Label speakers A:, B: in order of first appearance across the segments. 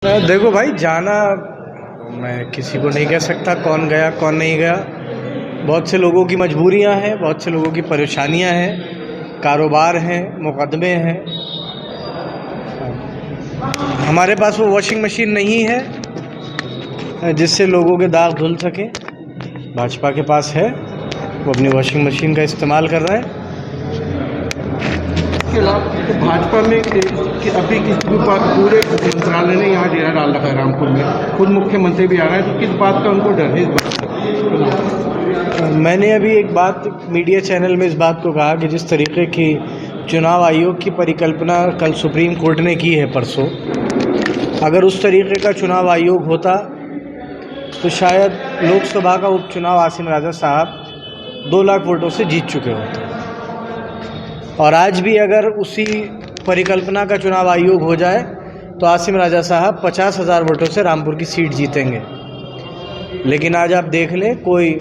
A: देखो भाई, जाना मैं किसी को नहीं कह सकता कौन गया कौन नहीं गया। बहुत से लोगों की मजबूरियां हैं, बहुत से लोगों की परेशानियां हैं, कारोबार हैं, मुकदमे हैं। हमारे पास वो वॉशिंग मशीन नहीं है जिससे लोगों के दाग धुल सके। भाजपा के पास है, वो अपनी वॉशिंग मशीन का इस्तेमाल कर रहा है।
B: इसके अलावा तो भाजपा में अभी पूरे मंत्रालय ने यहाँ डेरा डाल रखा है रामपुर में, खुद मुख्यमंत्री भी आ रहा है, तो किस बात का उनको डर है इस बात?
A: मैंने अभी एक बात मीडिया चैनल में इस बात को कहा कि जिस तरीके की चुनाव आयोग की परिकल्पना कल सुप्रीम कोर्ट ने की है परसों, अगर उस तरीके का चुनाव आयोग होता तो शायद लोकसभा का उपचुनाव आसिम राजा साहब 2 लाख वोटों से जीत चुके होते। और आज भी अगर उसी परिकल्पना का चुनाव आयोग हो जाए तो आसिम राजा साहब 50,000 वोटों से रामपुर की सीट जीतेंगे। लेकिन आज आप देख लें, कोई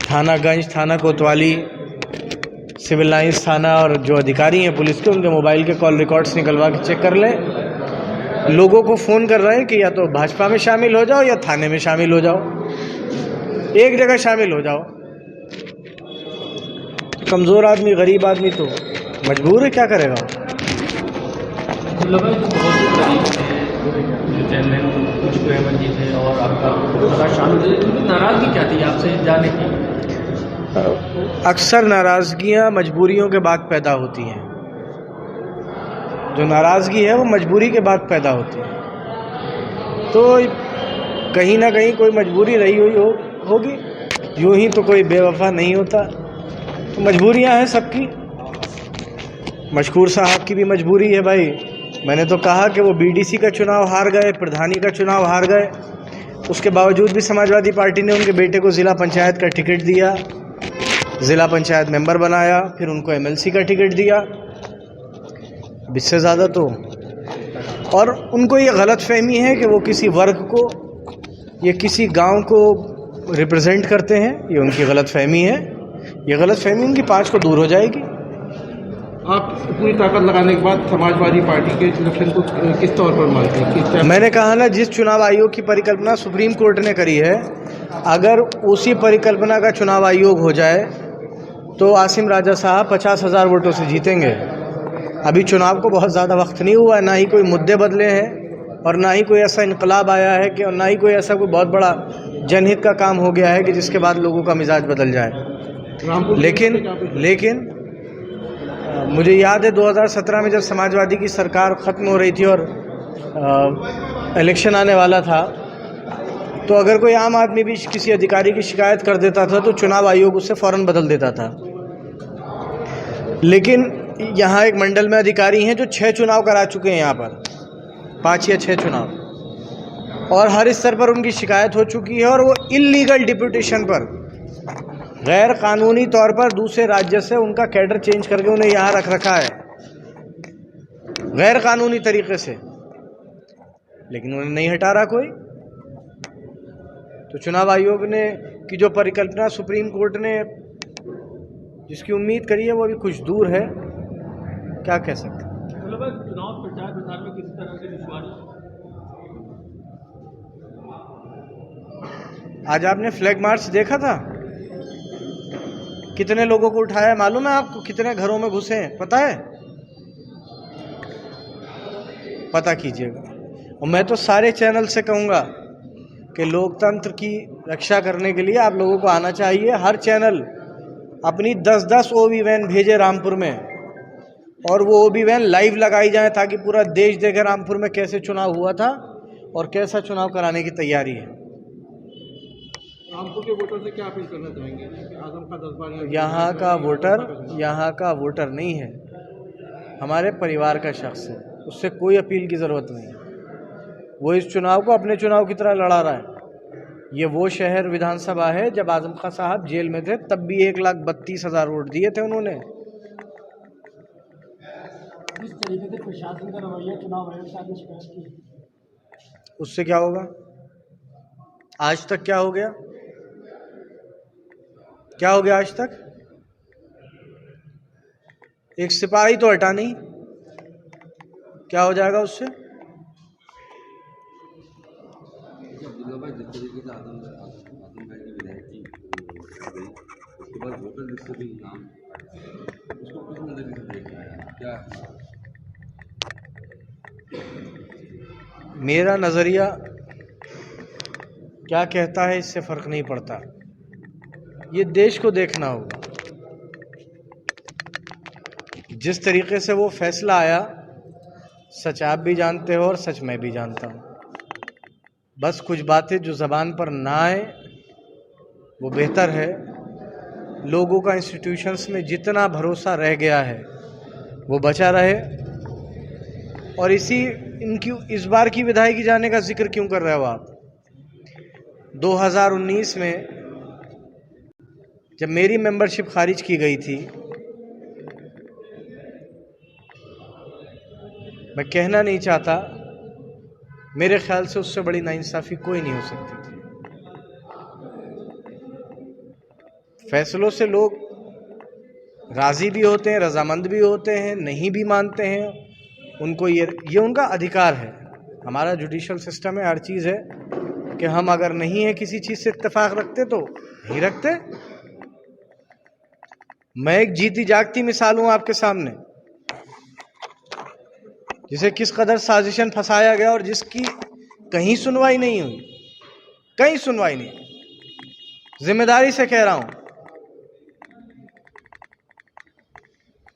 A: थानागंज, थाना कोतवाली, सिविल लाइंस थाना और जो अधिकारी हैं पुलिस के, उनके मोबाइल के कॉल रिकॉर्ड्स निकलवा के चेक कर लें। लोगों को फ़ोन कर रहे हैं कि या तो भाजपा में शामिल हो जाओ या थाने में शामिल हो जाओ, एक जगह शामिल हो जाओ। कमज़ोर आदमी, गरीब आदमी तो मजबूर है, क्या करेगा।
C: और आपका शामिल, नाराजगी क्या थी आपसे जाने की?
A: अक्सर नाराज़गियाँ मजबूरियों के बाद पैदा होती हैं। जो नाराज़गी है वो मजबूरी के बाद पैदा होती है। तो कहीं ना कहीं कोई मजबूरी रही हुई होगी। यूं ही तो कोई बेवफा नहीं होता, तो मजबूरियां हैं सबकी। मशकूर साहब की भी मजबूरी है भाई। मैंने तो कहा कि वो बीडीसी का चुनाव हार गए, प्रधानी का चुनाव हार गए, उसके बावजूद भी समाजवादी पार्टी ने उनके बेटे को ज़िला पंचायत का टिकट दिया, ज़िला पंचायत मेंबर बनाया, फिर उनको एमएलसी का टिकट दिया। इससे ज़्यादा तो, और उनको ये गलत फहमी है कि वो किसी वर्ग को या किसी गांव को रिप्रेजेंट करते हैं। ये उनकी गलत फहमी है। ये गलत फहमी उनकी 5 को दूर हो जाएगी।
B: आप पूरी ताकत लगाने के बाद समाजवादी पार्टी के इलेक्शन को किस तौर पर मानते हैं?
A: मैंने कहा ना, जिस चुनाव आयोग की परिकल्पना सुप्रीम कोर्ट ने करी है, अगर उसी परिकल्पना का चुनाव आयोग हो जाए तो आसिम राजा साहब 50,000 वोटों से जीतेंगे। अभी चुनाव को बहुत ज़्यादा वक्त नहीं हुआ है, ना ही कोई मुद्दे बदले हैं और ना ही कोई ऐसा इनकलाब आया है कि, और ना ही कोई ऐसा कोई बहुत बड़ा जनहित का काम हो गया है कि जिसके बाद लोगों का मिजाज बदल जाए। लेकिन मुझे याद है 2017 में जब समाजवादी की सरकार ख़त्म हो रही थी और इलेक्शन आने वाला था, तो अगर कोई आम आदमी भी किसी अधिकारी की शिकायत कर देता था तो चुनाव आयोग उससे फ़ौरन बदल देता था। लेकिन यहाँ एक मंडल में अधिकारी हैं जो 6 चुनाव करा चुके हैं, यहाँ पर 5 या 6 चुनाव, और हर स्तर पर उनकी शिकायत हो चुकी है। और वो इल्लीगल डिप्यूटेशन पर, गैर कानूनी तौर पर दूसरे राज्य से उनका कैडर चेंज करके उन्हें यहाँ रख रखा है, गैर कानूनी तरीके से, लेकिन उन्हें नहीं हटा रहा कोई। तो चुनाव आयोग ने की जो परिकल्पना सुप्रीम कोर्ट ने जिसकी उम्मीद करी है वो अभी कुछ दूर है, क्या कह सकते हैं।
C: चुनाव प्रचार प्रसार में किसी तरह से विश्वास?
A: आज आपने फ्लैग मार्च देखा था? कितने लोगों को उठाया मालूम है आपको? कितने घरों में घुसे हैं पता है? पता कीजिएगा। और मैं तो सारे चैनल से कहूँगा कि लोकतंत्र की रक्षा करने के लिए आप लोगों को आना चाहिए। हर चैनल अपनी 10-10 ओबी वैन भेजे रामपुर में, और वो ओबी वैन लाइव लगाई जाए ताकि पूरा देश देखे रामपुर में कैसे चुनाव हुआ था और कैसा चुनाव कराने की तैयारी है।
B: रामपुर के वोटर से क्या अपील करना चाहेंगे? आजम का 10 बार
A: यहाँ का वोटर नहीं है, हमारे परिवार का शख्स है, उससे कोई अपील की ज़रूरत नहीं है। वो इस चुनाव को अपने चुनाव की तरह लड़ा रहा है। ये वो शहर विधानसभा है जब आजम खां साहब जेल में थे, तब भी 1,32,000 वोट दिए थे उन्होंने।
C: इस तरीके से प्रशासन का रवैया चुनाव आयोग से आपने शिकायत की,
A: उससे क्या होगा? आज तक क्या हो गया? क्या हो गया आज तक? एक सिपाही तो हटा नहीं, क्या हो जाएगा उससे?
D: मतलब भाई जिस तरीके से आदम भाई की विधायक की गई, उसके बाद वोटर लिस्ट से भी नाम उसको किस नजरिए से देख रहा है क्या?
A: मेरा नज़रिया क्या कहता है इससे फ़र्क नहीं पड़ता, ये देश को देखना होगा। जिस तरीके से वो फैसला आया, सच आप भी जानते हो और सच मैं भी जानता हूँ। बस कुछ बातें जो ज़बान पर ना आए वो बेहतर है। लोगों का इंस्टीट्यूशंस में जितना भरोसा रह गया है वो बचा रहे। और इस बार की विधायकी जाने का जिक्र क्यों कर रहे हो आप? 2019 में जब मेरी मेंबरशिप खारिज की गई थी, मैं कहना नहीं चाहता, मेरे ख्याल से उससे बड़ी नाइंसाफ़ी कोई नहीं हो सकती थी। फैसलों से लोग राज़ी भी होते हैं, रजामंद भी होते हैं, नहीं भी मानते हैं, उनको ये उनका अधिकार है। हमारा जुडिशल सिस्टम है, हर चीज़ है कि हम अगर नहीं है किसी चीज़ से इत्तेफाक रखते तो नहीं रखते। मैं एक जीती जागती मिसाल हूँ आपके सामने, जिसे किस कदर साजिशन फंसाया गया और जिसकी कहीं सुनवाई नहीं हुई, कहीं सुनवाई नहीं। जिम्मेदारी से कह रहा हूं,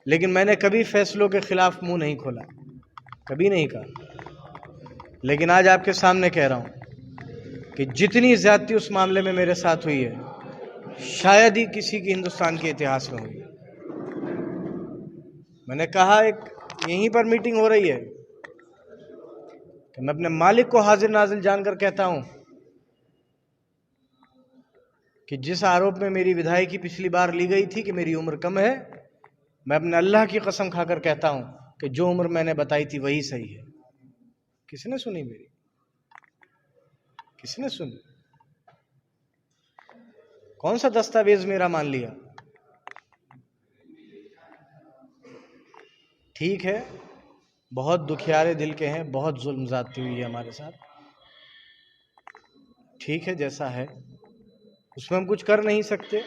A: लेकिन मैंने कभी फैसलों के खिलाफ मुंह नहीं खोला, कभी नहीं कहा। लेकिन आज आपके सामने कह रहा हूं कि जितनी ज्यादती उस मामले में मेरे साथ हुई है, शायद ही किसी की हिंदुस्तान के इतिहास में हुई। मैंने कहा, एक यहीं पर मीटिंग हो रही है कि मैं अपने मालिक को हाजिर नाजिर जानकर कहता हूं कि जिस आरोप में मेरी विधायकी पिछली बार ली गई थी कि मेरी उम्र कम है, मैं अपने अल्लाह की कसम खाकर कहता हूं कि जो उम्र मैंने बताई थी वही सही है। किसने सुनी मेरी? किसने सुनी? कौन सा दस्तावेज मेरा मान लिया? ठीक है, बहुत दुखियारे दिल के हैं, बहुत जुल्म ज़्यादती हुई है हमारे साथ, ठीक है, जैसा है उसमें हम कुछ कर नहीं सकते।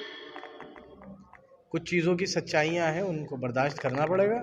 A: कुछ चीज़ों की सच्चाइयाँ हैं, उनको बर्दाश्त करना पड़ेगा।